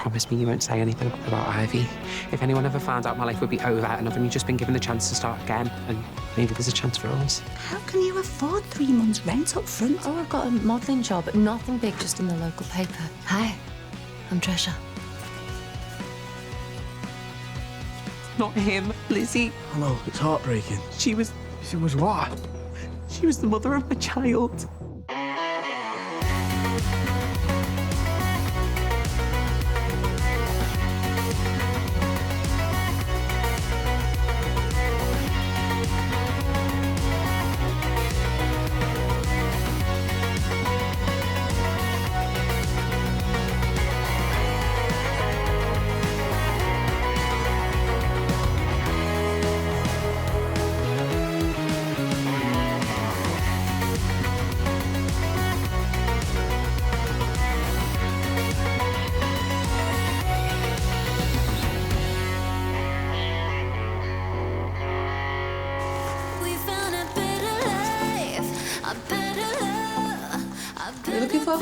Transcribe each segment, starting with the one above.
promise me you won't say anything about Ivy. If anyone ever found out, my life would be over, and I've only just been given the chance to start again, and maybe there's a chance for us. How can you afford 3 months' rent up front? Oh, I've got a modelling job, nothing big, just in the local paper. Hi, I'm Trisha. Not him, Lizzie. Hello, it's heartbreaking. She was what? She was the mother of my child. What are you looking for?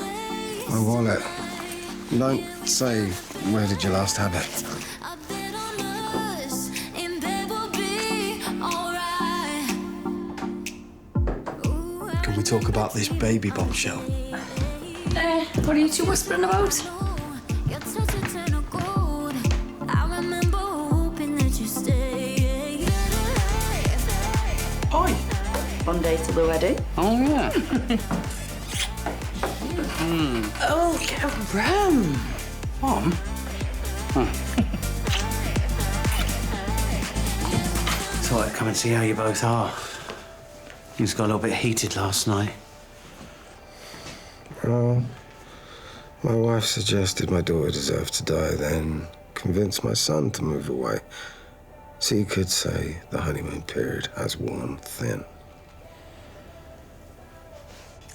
My wallet. Don't say, where did you last have it? Can we talk about this baby bombshell? What are you two whispering about? Hi. One day till the wedding. Oh, yeah. Oh, get a rum. Mom? Thought I'd come and see how you both are. Things got a little bit heated last night. Well, my wife suggested my daughter deserved to die, then convinced my son to move away. So you could say the honeymoon period has worn thin.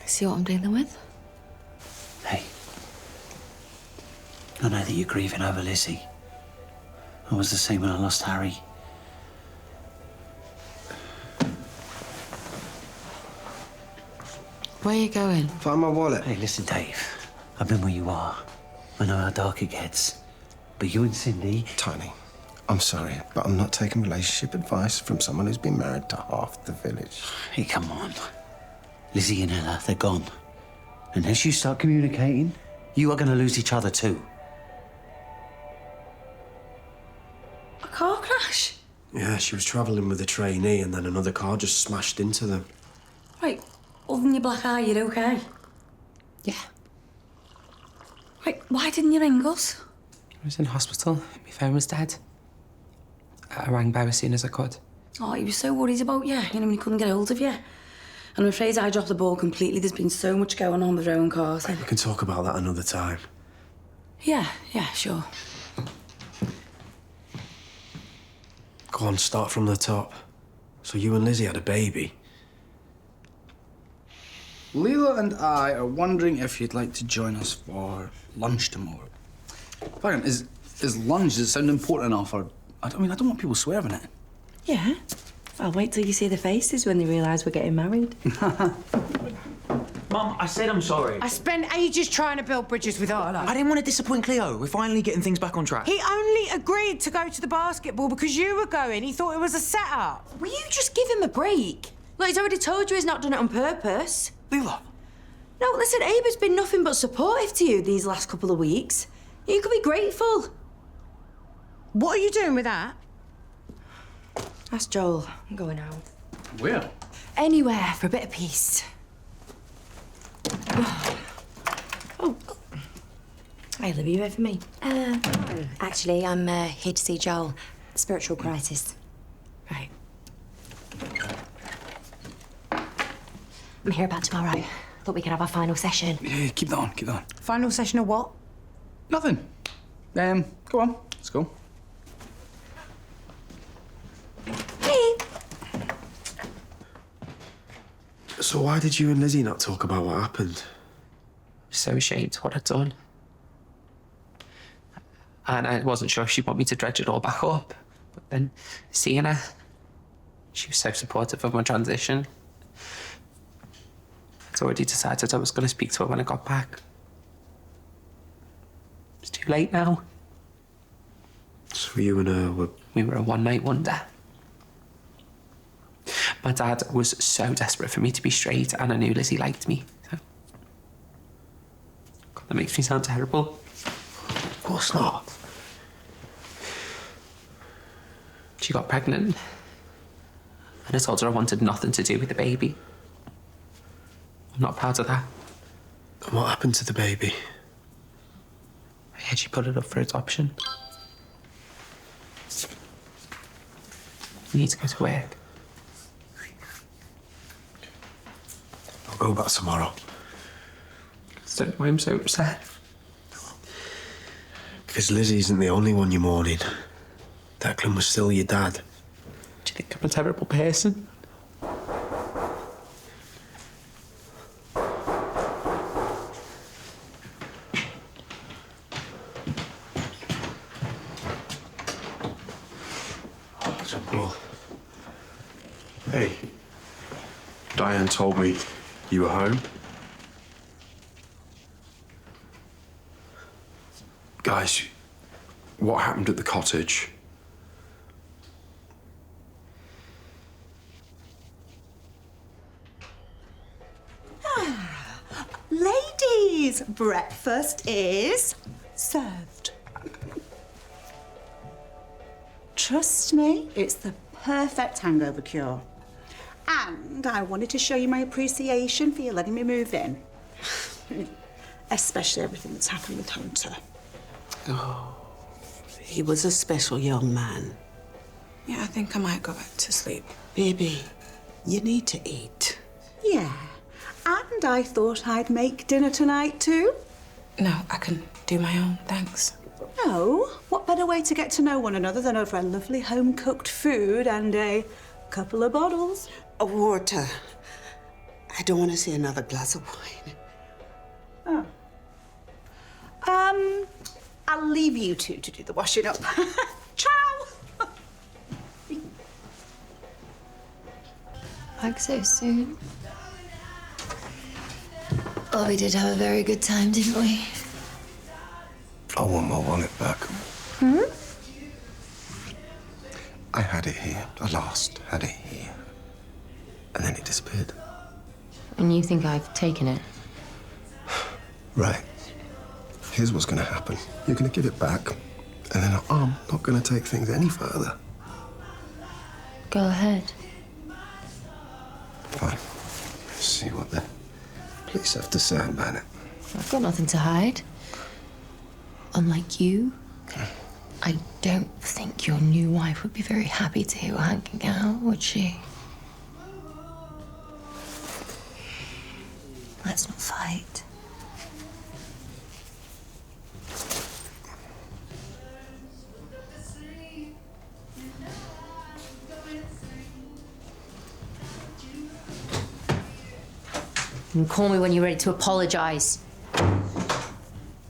See what I'm dealing with? Hey, I know that you're grieving over Lizzie. I was the same when I lost Harry. Where are you going? Find my wallet. Hey, listen, Dave. I've been where you are. I know how dark it gets. But you and Cindy... Tony, I'm sorry, but I'm not taking relationship advice from someone who's been married to half the village. Hey, come on. Lizzie and Ella, they're gone. Unless you start communicating, you are going to lose each other too. A car crash? Yeah, she was travelling with a trainee and then another car just smashed into them. Right, other than your black eye, you're okay? Yeah. Right, why didn't you ring us? I was in hospital. My phone was dead. I rang Bev as soon as I could. Oh, he was so worried about you, when he couldn't get hold of you. And I'm afraid I dropped the ball completely. There's been so much going on with Rowan Carter. We can talk about that another time. Yeah, sure. Go on, start from the top. So you and Lizzie had a baby. Leela and I are wondering if you'd like to join us for lunch tomorrow. Fine, is lunch, does it sound important enough? Or I don't want people swearing it. Yeah. I'll wait till you see the faces when they realise we're getting married. Mum, I said I'm sorry. I spent ages trying to build bridges with Arlo. I didn't want to disappoint Cleo. We're finally getting things back on track. He only agreed to go to the basketball because you were going. He thought it was a setup. Will you just give him a break? Look, he's already told you he's not done it on purpose. Leela. No, listen, Abe has been nothing but supportive to you these last couple of weeks. You could be grateful. What are you doing with that? Ask Joel. I'm going out. Where? Anywhere for a bit of peace. Oh. Hey, Libby, you here for me? Actually, I'm here to see Joel. Spiritual crisis. Right. I'm here about tomorrow. Thought we could have our final session. Yeah, keep that on, keep that on. Final session of what? Nothing. Go on, let's go. Hey. So why did you and Lizzie not talk about what happened? So ashamed of what I'd done. And I wasn't sure if she'd want me to dredge it all back up. But then, seeing her, she was so supportive of my transition. I'd already decided I was going to speak to her when I got back. It's too late now. You and her were... We were a one-night wonder. My dad was so desperate for me to be straight, and I knew Lizzie liked me. So... God, that makes me sound terrible. Of course not. She got pregnant. And I told her I wanted nothing to do with the baby. I'm not proud of that. And what happened to the baby? I heard she put it up for adoption. You need to go to work. I'll go back tomorrow. I don't know why I'm so upset. Because Lizzie isn't the only one you're mourning. Declan was still your dad. Do you think I'm a terrible person? Well, hey, Diane told me you were home. Guys, what happened at the cottage? Ladies, breakfast is served. Trust me, it's the perfect hangover cure. And I wanted to show you my appreciation for you letting me move in. Especially everything that's happened with Hunter. Oh, he was a special young man. Yeah, I think I might go back to sleep. Baby, you need to eat. Yeah. And I thought I'd make dinner tonight too. No, I can do my own, thanks. No, what better way to get to know one another than over a lovely home-cooked food and a couple of bottles? Water. I don't want to see another glass of wine. Oh. I'll leave you two to do the washing up. Ciao! Back so soon. Oh, we did have a very good time, didn't we? I want my wallet back. I had it here. I last had it here. And then it disappeared. And you think I've taken it? Right. Here's what's going to happen. You're going to give it back, and then I'm not going to take things any further. Go ahead. Fine. Let's see what the police have to say about it. I've got nothing to hide. Unlike you, I don't think your new wife would be very happy to hear we're hanging out, would she? Let's not fight. And call me when you're ready to apologise.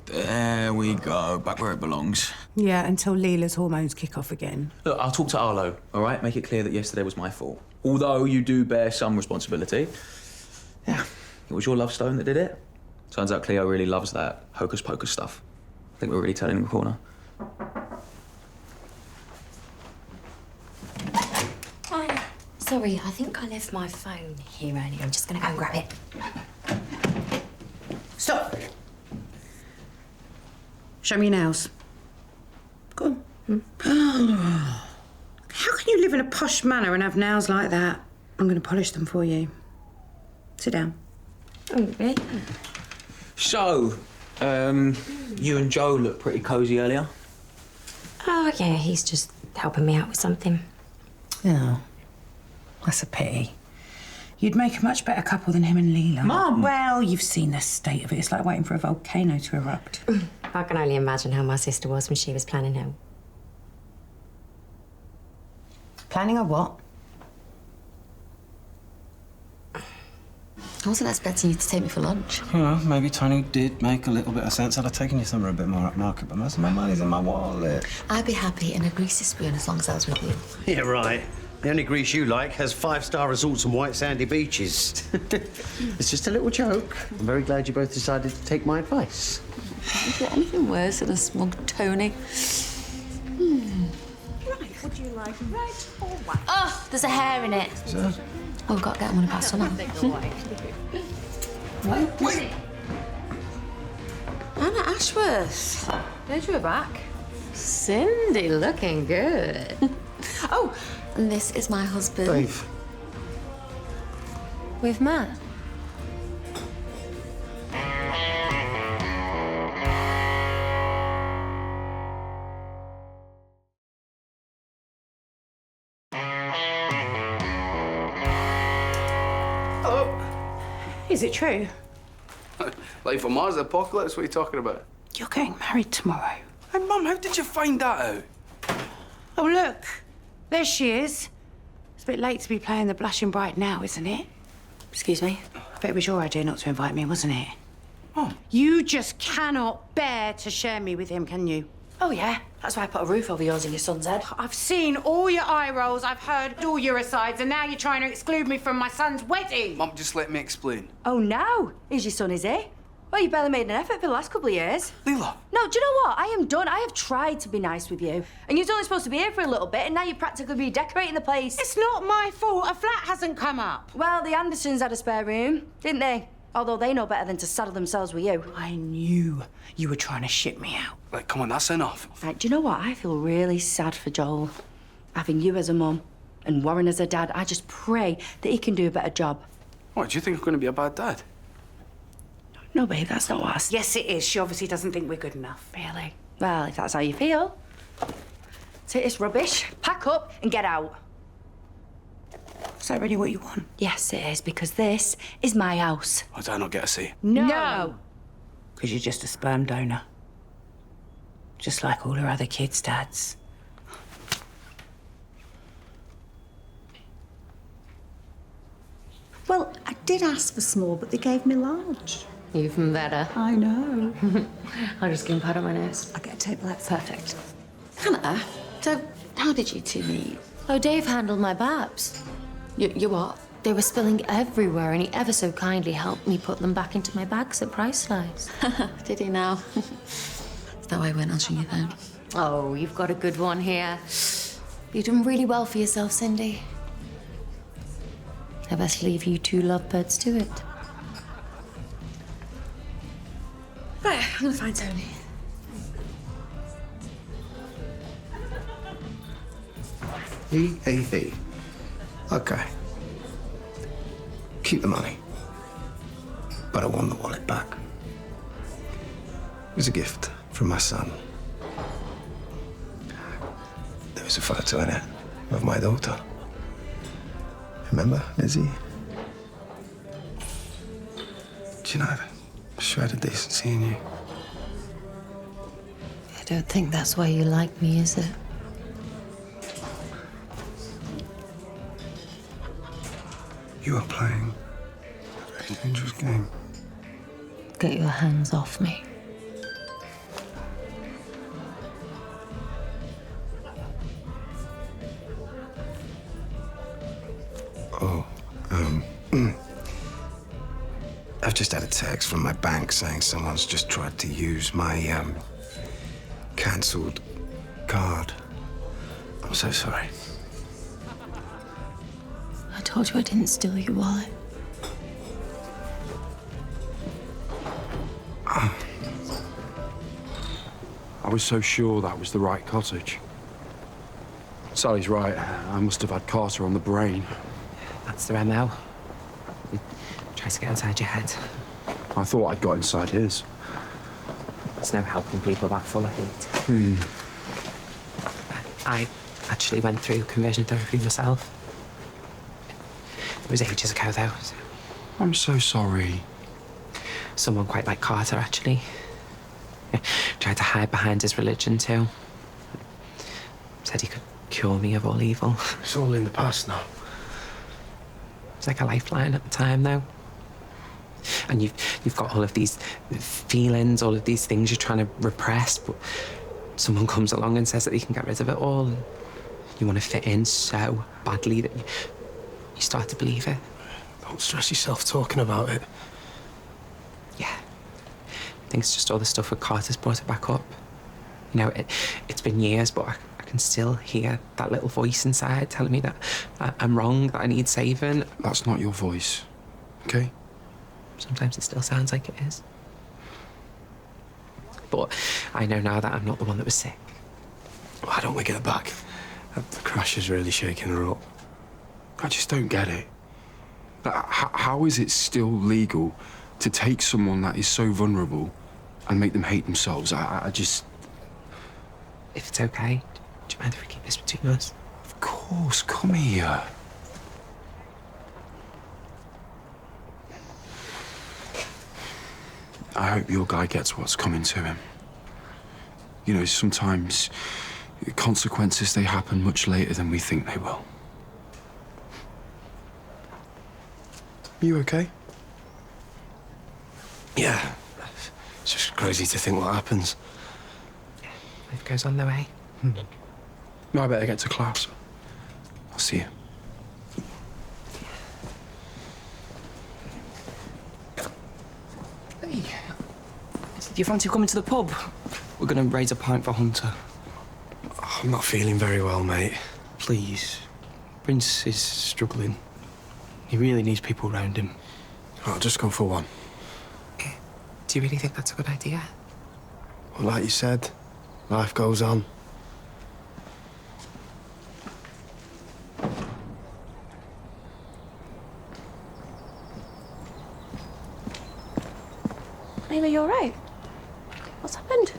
There we go, back where it belongs. Yeah, until Leela's hormones kick off again. Look, I'll talk to Arlo, all right? Make it clear that yesterday was my fault. Although you do bear some responsibility. Yeah, it was your love stone that did it. Turns out Cleo really loves that hocus-pocus stuff. I think we're really turning the corner. Hi. Sorry, I think I left my phone here earlier. I'm just going to go and grab it. Stop. Show me your nails. Go on. How can you live in a posh manor and have nails like that? I'm going to polish them for you. Sit down. Okay. So, you and Joe looked pretty cosy earlier. Oh, yeah, he's just helping me out with something. Oh, that's a pity. You'd make a much better couple than him and Leela. Mum! Well, you've seen the state of it. It's like waiting for a volcano to erupt. I can only imagine how my sister was when she was planning him. Planning a what? I wasn't expecting you to take me for lunch. Well, maybe Tony did make a little bit of sense. I'd have taken you somewhere a bit more upmarket, but most of my money's in my wallet. I'd be happy in a greasy spoon as long as I was with you. Yeah, right. The only Greece you like has 5-star resorts and white sandy beaches. It's just a little joke. I'm very glad you both decided to take my advice. Is there anything worse than a smug Tony? Right, would you like red or white? Oh, there's a hair in it. So, Oh, we've got to get one past on. wait. Anna Ashworth. Glad you were back. Cindy, looking good. Oh, and this is my husband. Dave. We've met. Is it true? Life on Mars, the apocalypse, what are you talking about? You're getting married tomorrow. Hey, Mum, how did you find that out? Oh, look. There she is. It's a bit late to be playing the blushing bride now, isn't it? Excuse me? I bet it was your idea not to invite me, wasn't it? Oh. You just cannot bear to share me with him, can you? Oh, yeah. That's why I put a roof over yours and your son's head. I've seen all your eye rolls, I've heard all your asides, and now you're trying to exclude me from my son's wedding. Mum, just let me explain. Oh, now? Is your son, is he? Well, you barely made an effort for the last couple of years. Leela. No, do you know what? I am done. I have tried to be nice with you. And you was only supposed to be here for a little bit, and now you're practically redecorating the place. It's not my fault. A flat hasn't come up. Well, the Andersons had a spare room, didn't they? Although they know better than to saddle themselves with you. I knew you were trying to ship me out. Like, come on, that's enough. Right, do you know what? I feel really sad for Joel. Having you as a mum and Warren as a dad, I just pray that he can do a better job. What, do you think I'm going to be a bad dad? No, babe, that's not what I said. Yes, it is. She obviously doesn't think we're good enough. Really? Well, if that's how you feel. Take this rubbish, pack up and get out. Is that really what you want? Yes, it is, because this is my house. Or did I not get a say? No. Because you're just a sperm donor. Just like all her other kids' dads. Well, I did ask for small, but they gave me large. Even better. I know. I'll just give him part of my nose. I'll get a table out. Perfect. Hannah, so how did you two meet? Oh, Dave handled my babs. You what? They were spilling everywhere, and he ever so kindly helped me put them back into my bags at Pricelines. Did he now? Is that why I went answering your phone? Oh, you've got a good one here. You've done really well for yourself, Cindy. I best leave you two lovebirds to it. Right, I'm gonna find Tony. E-A-E. Okay. Keep the money. But I want the wallet back. It was a gift from my son. There was a photo in it of my daughter. Remember, Lizzie? Do you know, a shred of decency in you? I don't think that's why you like me, is it? You are playing a very dangerous game. Get your hands off me. Oh, I've just had a text from my bank saying someone's just tried to use my, cancelled card. I'm so sorry. I told you I didn't steal your wallet. I was so sure that was the right cottage. Sally's right. I must have had Carter on the brain. That's the MO. He tries to get inside your head. I thought I'd got inside his. There's no helping people that full of hate. I actually went through conversion therapy myself. It was ages ago, though. I'm so sorry. Someone quite like Carter, actually. Tried to hide behind his religion, too. Said he could cure me of all evil. It's all in the past now. It's like a lifeline at the time, though. And you've got all of these feelings, all of these things you're trying to repress, but someone comes along and says that you can get rid of it all. And you want to fit in so badly that you start to believe it. Don't stress yourself talking about it. Yeah. I think it's just all the stuff with Carter's brought it back up. You know, it's been years, but I can still hear that little voice inside telling me that I'm wrong, that I need saving. That's not your voice, okay? Sometimes it still sounds like it is. But I know now that I'm not the one that was sick. Why don't we get back? The crash is really shaking her up. I just don't get it. How is it still legal to take someone that is so vulnerable and make them hate themselves? I just... If it's okay, do you mind if we keep this between us? Of course, come here. I hope your guy gets what's coming to him. You know, sometimes consequences, they happen much later than we think they will. You okay? Yeah. It's just crazy to think what happens. Life goes on the way. No, I better get to class. I'll see you. Hey, do you fancy coming to the pub? We're going to raise a pint for Hunter. I'm not feeling very well, mate. Please. Prince is struggling. He really needs people around him. I'll just go for one. Do you really think that's a good idea? Well, like you said, life goes on. Leela, you all right? What's happened?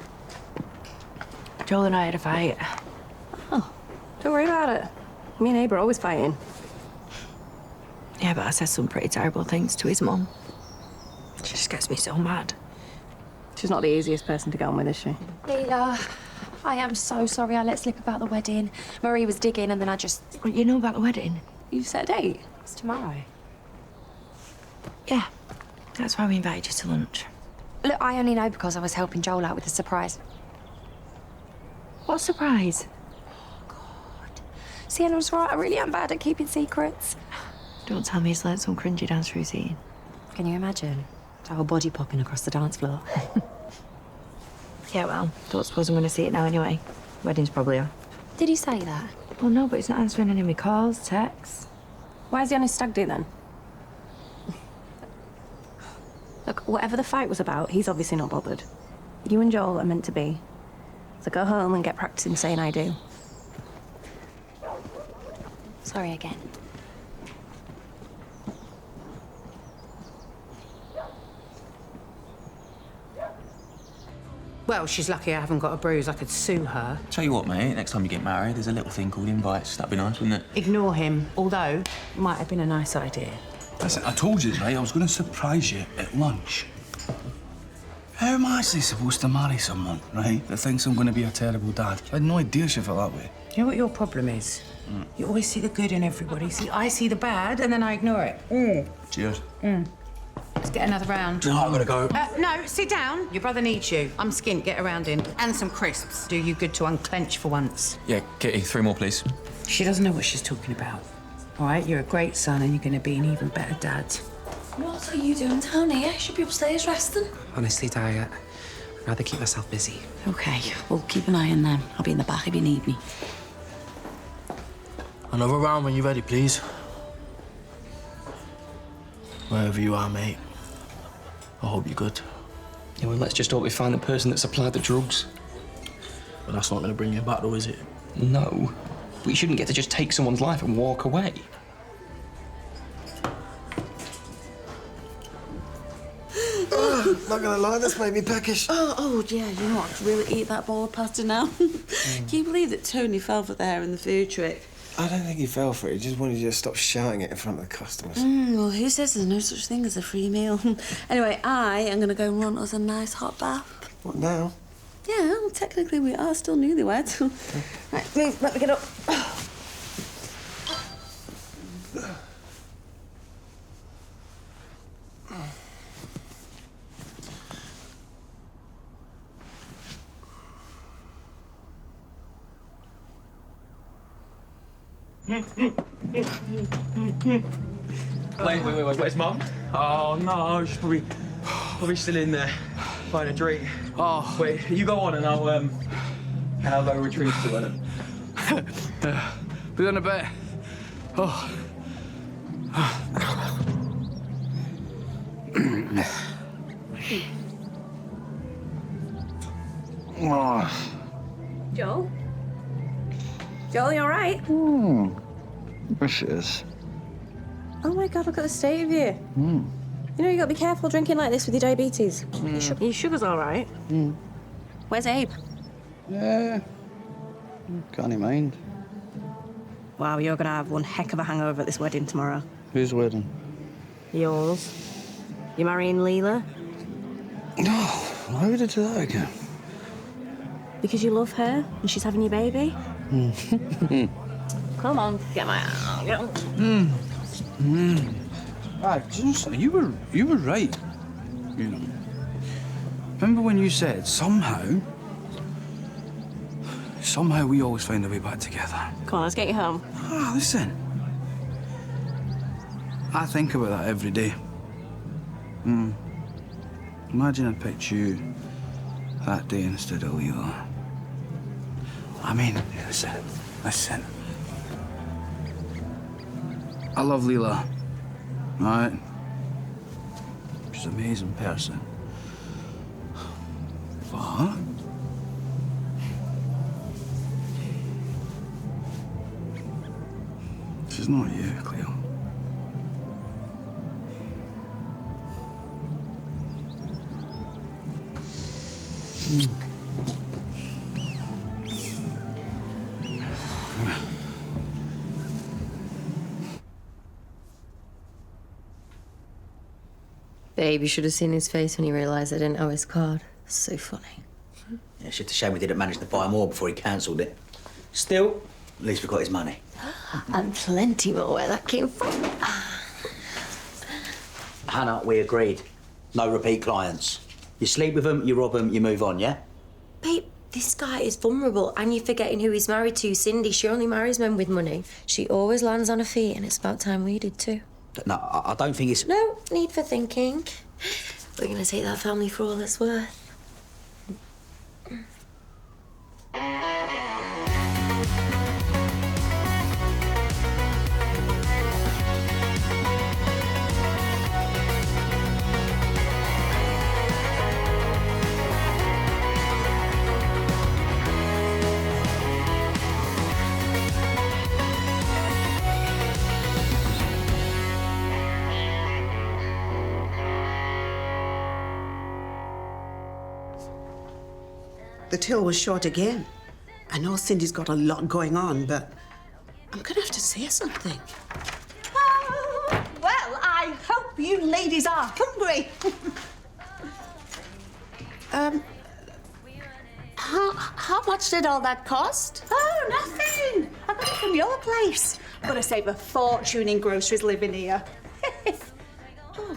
Joel and I had a fight. Oh, don't worry about it. Me and Abe are always fighting. Yeah, but I said some pretty terrible things to his mum. She just gets me so mad. She's not the easiest person to get on with, is she? Leela, I am so sorry I let slip about the wedding. Marie was digging and then I just... Well, you know about the wedding? You set a date? It's tomorrow. Yeah, that's why we invited you to lunch. Look, I only know because I was helping Joel out with the surprise. What surprise? Sienna was right, I really am bad at keeping secrets. Don't tell me he's learnt some cringy dance routine. Can you imagine? The whole body popping across the dance floor. Yeah, well, don't suppose I'm going to see it now anyway. Wedding's probably on. Did he say that? Well, no, but he's not answering any of my calls, texts. Why is he on his stag do then? Look, whatever the fight was about, he's obviously not bothered. You and Joel are meant to be. So go home and get practicing saying I do. Sorry again. Well, she's lucky I haven't got a bruise. I could sue her. Tell you what, mate, next time you get married, there's a little thing called invites. That'd be nice, wouldn't it? Ignore him, although it might have been a nice idea. Listen, I told you, right, I was going to surprise you at lunch. How am I actually supposed to marry someone, right, that thinks I'm going to be a terrible dad? I had no idea she felt that way. You know what your problem is? You always see the good in everybody. See, I see the bad and then I ignore it. Cheers. Let's get another round. No, I'm going to go. No, sit down. Your brother needs you. I'm skint. Get around in. And some crisps. Do you good to unclench for once. Yeah, Kitty, 3 more, please. She doesn't know what she's talking about. All right, you're a great son and you're going to be an even better dad. What are you doing down here? You should be upstairs resting. Honestly, Di, I'd rather keep myself busy. Okay, well, keep an eye on them. I'll be in the back if you need me. Another round when you're ready, please. Wherever you are, mate. I hope you're good. Yeah, well, let's just hope we find the person that supplied the drugs. But that's not going to bring you back, though, is it? No. But you shouldn't get to just take someone's life and walk away. Not gonna lie, this made me peckish. Oh, yeah, you know what? I could really eat that bowl of pasta now. Can you believe that Tony fell for there in the food trick? I don't think he fell for it. He just wanted you to stop shouting it in front of the customers. Well, who says there's no such thing as a free meal? Anyway, I am going to go and run us a nice hot bath. What now? Yeah, well, technically we are still newlyweds. Right, move, let me get up. Wait, where's Mum? Oh, no, she's probably still in there, buying a drink. Oh. Wait, you go on and I'll And I'll go retrieve Joel. Be there in a bit. Oh. Oh. Joel? Joel, you all right? There she is. Oh my God, look at the state of you. You know, you gotta be careful drinking like this with your diabetes. Your sugar's all right. Where's Abe? Yeah. Can't he mind? Wow, you're gonna have one heck of a hangover at this wedding tomorrow. Whose wedding? Yours. You marrying Leela? No, why would I do that again? Because you love her and she's having your baby? Come on, get my out. You were right. You know. Remember when you said somehow we always find a way back together. Come on, let's get you home. Ah, listen. I think about that every day. Imagine I picked you that day instead of Leela. I mean, listen. I love Leela, right? She's an amazing person. But she's not you, Cleo. Babe, you should have seen his face when he realised I didn't owe his card. So funny. Yeah, it's just a shame we didn't manage to buy more before he cancelled it. Still, at least we got his money. And plenty more where that came from. Hannah, we agreed. No repeat clients. You sleep with them, you rob them, you move on, yeah? Babe, this guy is vulnerable and you're forgetting who he's married to. Cindy, she only marries men with money. She always lands on her feet and it's about time we did too. No, I don't think it's... No need for thinking. We're gonna take that family for all it's worth. The till was short again. I know Cindy's got a lot going on, but I'm gonna have to say something. Well, I hope you ladies are hungry. How much did all that cost? Oh, nothing. I got it from your place. But I save a fortune in groceries living here. Oh.